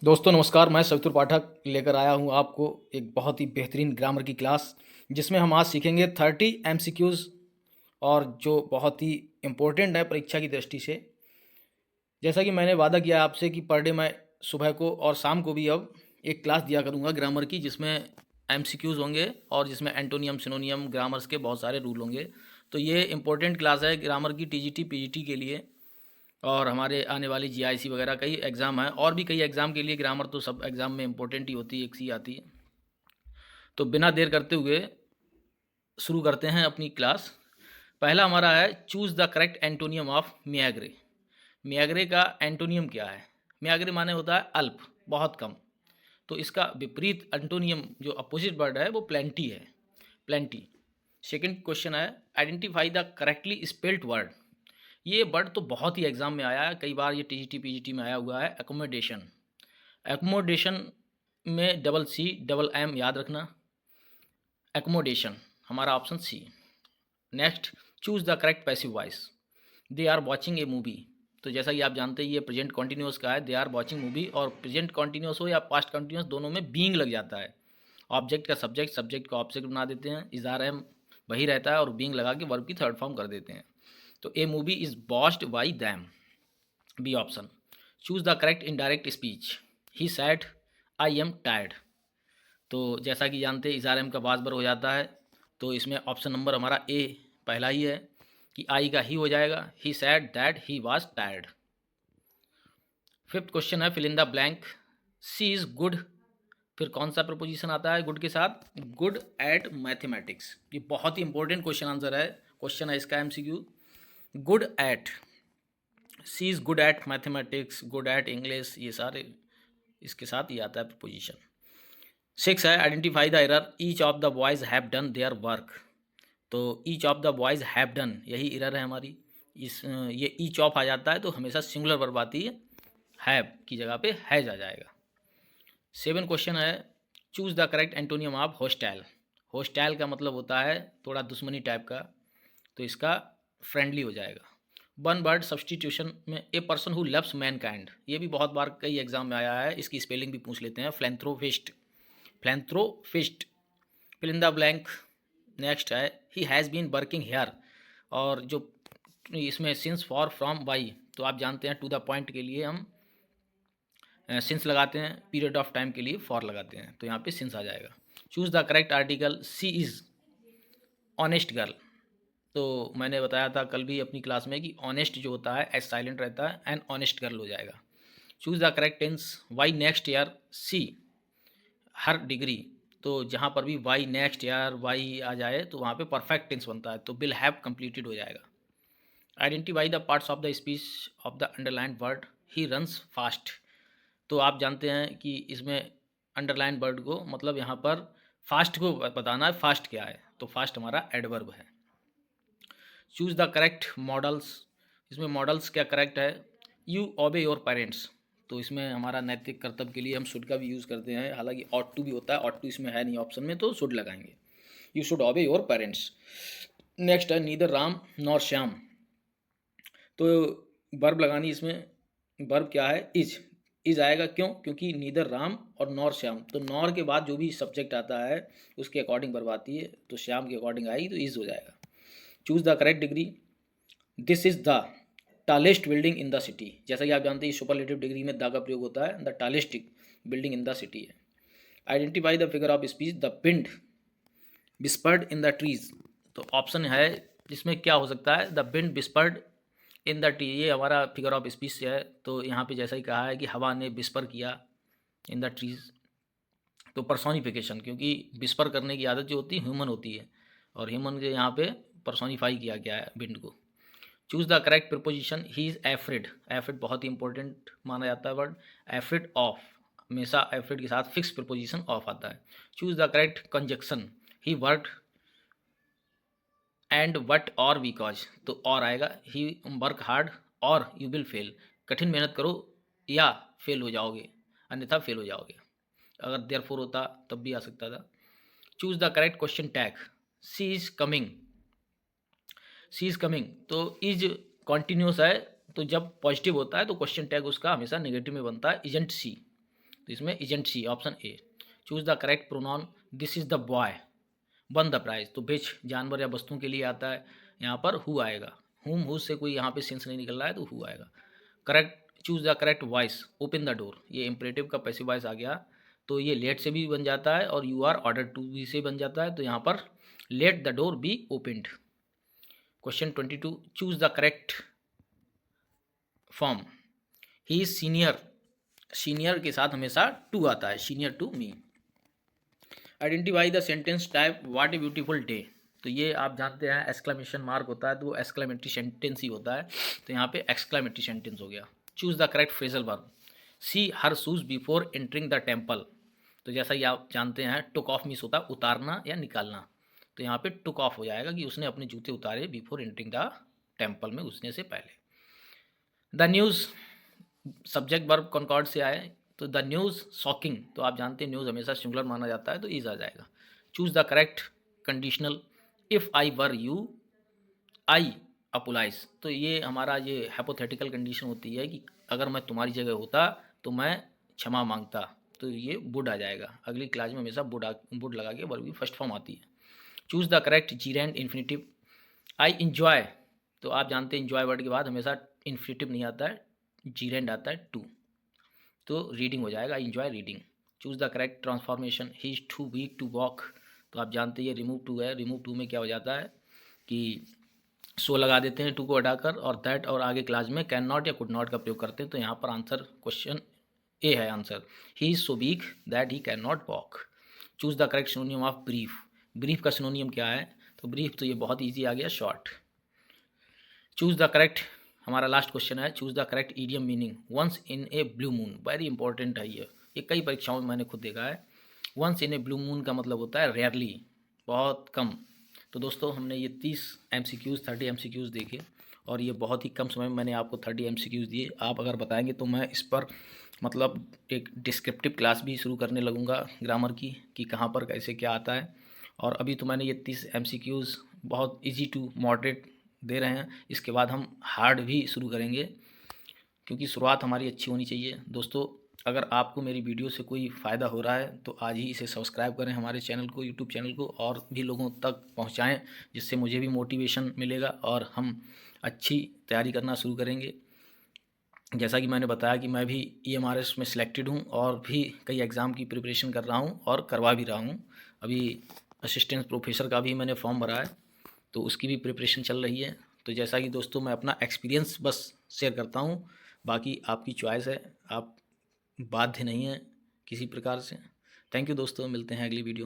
दोस्तों नमस्कार, मैं सवितुर पाठक लेकर आया हूँ आपको एक बहुत ही बेहतरीन ग्रामर की क्लास, जिसमें हम आज सीखेंगे 30 एमसीक्यूज़ और जो बहुत ही इम्पोर्टेंट है परीक्षा की दृष्टि से। जैसा कि मैंने वादा किया आपसे कि पर डे मैं सुबह को और शाम को भी अब एक क्लास दिया करूँगा ग्रामर की, जिसमें एमसीक्यूज़ होंगे और जिसमें एंटोनियम, सिनोनियम, ग्रामर्स के बहुत सारे रूल होंगे। तो ये इम्पोर्टेंट क्लास है ग्रामर की टीजीटी, पीजीटी के लिए और हमारे आने वाली जीआईसी वगैरह कई एग्ज़ाम हैं और भी कई एग्ज़ाम के लिए ग्रामर तो सब एग्ज़ाम में इम्पोर्टेंट ही होती है, एक सी आती है। तो बिना देर करते हुए शुरू करते हैं अपनी क्लास। पहला हमारा है choose the correct antonym of meagre. Meagre का एंटोनियम क्या है? मियाग्रे माने होता है अल्प, बहुत कम। तो इसका विपरीत एंटोनियम जो अपोजिट वर्ड है वो प्लेंटी है, प्लेंटी। सेकंड क्वेश्चन है identify the correctly spelled word. ये वर्ड तो बहुत ही एग्जाम में आया है, कई बार ये टीजीटी पीजीटी में आया हुआ है। एकोमोडेशन, एकोमोडेशन में डबल सी डबल एम याद रखना। एकोमोडेशन हमारा option C. Next, choose the correct passive voice. They are watching a movie. तो जैसा कि आप जानते हैं ये प्रेजेंट कॉन्टिन्यूस का है, दे आर वॉचिंग मूवी, और प्रेजेंट कॉन्टिन्यूस हो या पास्ट कॉन्टिन्यूस दोनों में बीइंग लग जाता है। ऑब्जेक्ट का सब्जेक्ट, सब्जेक्ट का ऑब्जेक्ट बना देते हैं, इज आर एम वही रहता है और बीइंग लगा के वर्ब की थर्ड फॉर्म कर देते हैं। तो a movie is watched by them, B option. Choose the correct indirect speech. He said, I am tired. तो जैसा कि जानते हैं इज़ार एम का बाज बर हो जाता है, तो इसमें ऑप्शन नंबर हमारा ए पहला ही है कि आई का ही हो जाएगा। He said that he was tired. Fifth question है fill in the blank. She is good, फिर कौन सा प्रपोजिशन आता है गुड के साथ? Good at mathematics. ये बहुत ही इंपॉर्टेंट क्वेश्चन आंसर है, क्वेश्चन है इसका MCQ. Good at, she is good at mathematics, good at English, ये सारे इसके साथ ही आता है प्रपोजिशन। सिक्स है identify the error. Each of the boys have done their work. तो each of the boys have done, यही एरर है हमारी। इस ये ईच ऑफ आ जाता है तो हमेशा सिंगुलर वर्ब आती है, हैव की जगह पे हैज आ जाएगा। सेवन क्वेश्चन है choose the correct antonym of hostile. Hostile का मतलब होता है थोड़ा दुश्मनी टाइप का, तो इसका फ्रेंडली हो जाएगा। वन वर्ड सब्सटीट्यूशन में a person who loves man kind, ये भी बहुत बार कई एग्जाम में आया है, इसकी स्पेलिंग भी पूछ लेते हैं। Philanthropist, philanthropist. Fill in the blank. Next है he has been working here, और जो इसमें सिंस फॉर फ्रॉम वाई, तो आप जानते हैं टू द पॉइंट के लिए हम सिंस लगाते हैं, पीरियड ऑफ टाइम के लिए फॉर लगाते हैं, तो यहाँ पे सिंस आ जाएगा। Choose the correct article. She is honest girl. तो मैंने बताया था कल भी अपनी क्लास में कि ऑनेस्ट जो होता है एस साइलेंट रहता है, एंड ऑनेस्ट गर्ल हो जाएगा। Choose the correct tense. By next year she her degree. तो जहाँ पर भी वाई नेक्स्ट ईयर वाई आ जाए तो वहाँ पे परफेक्ट टेंस बनता है, तो विल हैव कंप्लीटेड हो जाएगा। Identify the parts of the speech of the underline word. He runs fast. तो आप जानते हैं कि इसमें अंडरलाइन वर्ड को मतलब यहाँ पर फास्ट को बताना है, फास्ट क्या है, तो फास्ट हमारा एडवर्ब है। Choose the correct models. इसमें मॉडल्स क्या करेक्ट है? यू ओबे योर पेरेंट्स। तो इसमें हमारा नैतिक कर्तव्य के लिए हम शुड का भी यूज़ करते हैं, हालांकि ऑट टू भी होता है, ऑट टू इसमें है नहीं ऑप्शन में, तो शुड लगाएंगे। यू शुड ओबे योर पेरेंट्स। नेक्स्ट है नीदर राम नॉर श्याम। तो वर्ब लगानी, इसमें वर्ब क्या है? इज आएगा, क्यों? क्योंकि नीदर राम और नॉर श्याम, तो नॉर के बाद जो भी सब्जेक्ट आता है उसके अकॉर्डिंग वर्ब आती है, तो श्याम के अकॉर्डिंग आएगी तो इज हो जाएगा। Choose the correct degree. This is the tallest building in the city. जैसा कि आप जानते हैं सुपरलेटिव डिग्री में द का प्रयोग होता है, the tallest building in the city है। Identify the figure of speech. The wind whispered in the trees. तो ऑप्शन है जिसमें क्या हो सकता है? The wind whispered in the tree, ये हमारा फिगर ऑफ स्पीच है। तो यहाँ पे जैसा ही कहा है कि हवा ने विस्पर किया इन द ट्रीज, तो पर्सोनिफिकेशन, क्योंकि विस्पर करने की आदत जो होती है ह्यूमन होती है, और ह्यूमन के यहाँ पे पर्सोनिफाई किया गया है विंड को। Choose the correct preposition. He is afraid. Afraid बहुत ही इंपॉर्टेंट माना जाता है वर्ड। एफ्रिड ऑफ, हमेशा एफ्रिड के साथ फिक्स प्रपोजिशन ऑफ आता है। Choose the correct conjunction. He work and what और बिकॉज, तो और आएगा। ही वर्क हार्ड और यू विल फेल। कठिन मेहनत करो या फेल हो जाओगे, अन्यथा फेल हो जाओगे। अगर देयर फोर होता तब भी आ सकता था। Choose the correct question tag. She is coming. She is coming, तो इज कॉन्टिन्यूस है, तो जब पॉजिटिव होता है तो क्वेश्चन टैग उसका हमेशा नेगेटिव में बनता है, इजेंट सी। तो इसमें isn't she, option A. Choose the correct pronoun, this is the boy, won the prize. तो बिच जानवर या वस्तुओं के लिए आता है, यहाँ पर हु आएगा। हुम हु से कोई यहाँ पे सेंस नहीं निकल रहा है तो हु आएगा। Correct, choose the correct voice, open the door, ये इंपरेटिव का पैसिव वॉइस आ गया। तो ये लेट से भी बन जाता है और you are order to be से बन जाता है, तो यहाँ पर let the door be opened. Question 22, choose the correct form, he is senior, senior के साथ हमेशा टू आता है, senior to me. Identify the sentence type, what a beautiful day. तो ये आप जानते हैं एक्सक्लेमेशन मार्क होता है तो वो एक्सक्लेमेटरी सेंटेंस ही होता है, तो यहाँ पे एक्सक्लेमेटरी सेंटेंस हो गया। Choose the correct phrasal verb, she her shoes before entering the temple. तो जैसा कि आप जानते हैं टुक ऑफ मीन्स होता है उतारना या निकालना, तो यहाँ पे टुक ऑफ हो जाएगा कि उसने अपने जूते उतारे बिफोर एंटरिंग द टेम्पल में घुसने से पहले। The news, subject verb concord से आए, तो द न्यूज़ शॉकिंग, तो आप जानते हैं न्यूज़ हमेशा सिंगुलर माना जाता है तो इज आ जाएगा। Choose the correct conditional, if I were you I apologise. तो ये हमारा ये हाइपोथेटिकल कंडीशन होती है कि अगर मैं तुम्हारी जगह होता तो मैं क्षमा मांगता, तो ये वुड आ जाएगा। अगली क्लास में हमेशा वुड लगा के वर्ब की फर्स्ट फॉर्म आती है। Choose the correct जीरेंड infinitive, I enjoy, तो आप जानते हैं इंजॉय वर्ड के बाद हमेशा इन्फिनिटिव नहीं आता है, जीरेंड आता है टू, तो रीडिंग हो जाएगा, I enjoy reading. Choose the correct transformation, he is too weak to walk, तो आप जानते हैं ये रिमूव टू है, रिमूव टू में क्या हो जाता है कि सो लगा देते हैं टू को हटाकर, और दैट और आगे क्लास में कैन नॉट या कुड नॉट का प्रयोग करते हैं, तो यहाँ पर आंसर क्वेश्चन ए है answer, he is so weak that he can not walk. Choose the correct सिनोनियम of brief, brief का सिनोनियम क्या है, तो ब्रीफ तो ये बहुत ईजी आ गया, शॉर्ट। चूज द करेक्ट, हमारा लास्ट क्वेश्चन है, choose the correct idiom meaning, once in a blue moon, very important है ये कई परीक्षाओं में मैंने खुद देखा है। Once in a blue moon का मतलब होता है रेयरली, बहुत कम। तो दोस्तों हमने ये 30 MCQs 30 MCQs देखे और ये बहुत ही कम समय में मैंने आपको 30 MCQs दिए। आप अगर बताएंगे तो मैं इस पर मतलब एक डिस्क्रिप्टिव क्लास भी शुरू करने लगूंगा ग्रामर की, कि कहाँ पर कैसे क्या आता है। और अभी तो मैंने ये 30 MCQs बहुत इजी टू मॉडरेट दे रहे हैं, इसके बाद हम हार्ड भी शुरू करेंगे, क्योंकि शुरुआत हमारी अच्छी होनी चाहिए। दोस्तों अगर आपको मेरी वीडियो से कोई फ़ायदा हो रहा है तो आज ही इसे सब्सक्राइब करें, हमारे चैनल को, यूट्यूब चैनल को, और भी लोगों तक पहुंचाएं, जिससे मुझे भी मोटिवेशन मिलेगा और हम अच्छी तैयारी करना शुरू करेंगे। जैसा कि मैंने बताया कि मैं भी EMRS में सिलेक्टेड हूं और भी कई एग्ज़ाम की प्रिपरेशन कर रहा हूं और करवा भी रहा हूं। अभी असिस्टेंट प्रोफेसर का भी मैंने फॉर्म भरा है, तो उसकी भी प्रिपरेशन चल रही है। तो जैसा कि दोस्तों मैं अपना एक्सपीरियंस बस शेयर करता हूँ, बाकी आपकी चॉइस है, आप बाध्य नहीं है किसी प्रकार से। थैंक यू दोस्तों, मिलते हैं अगली वीडियो में।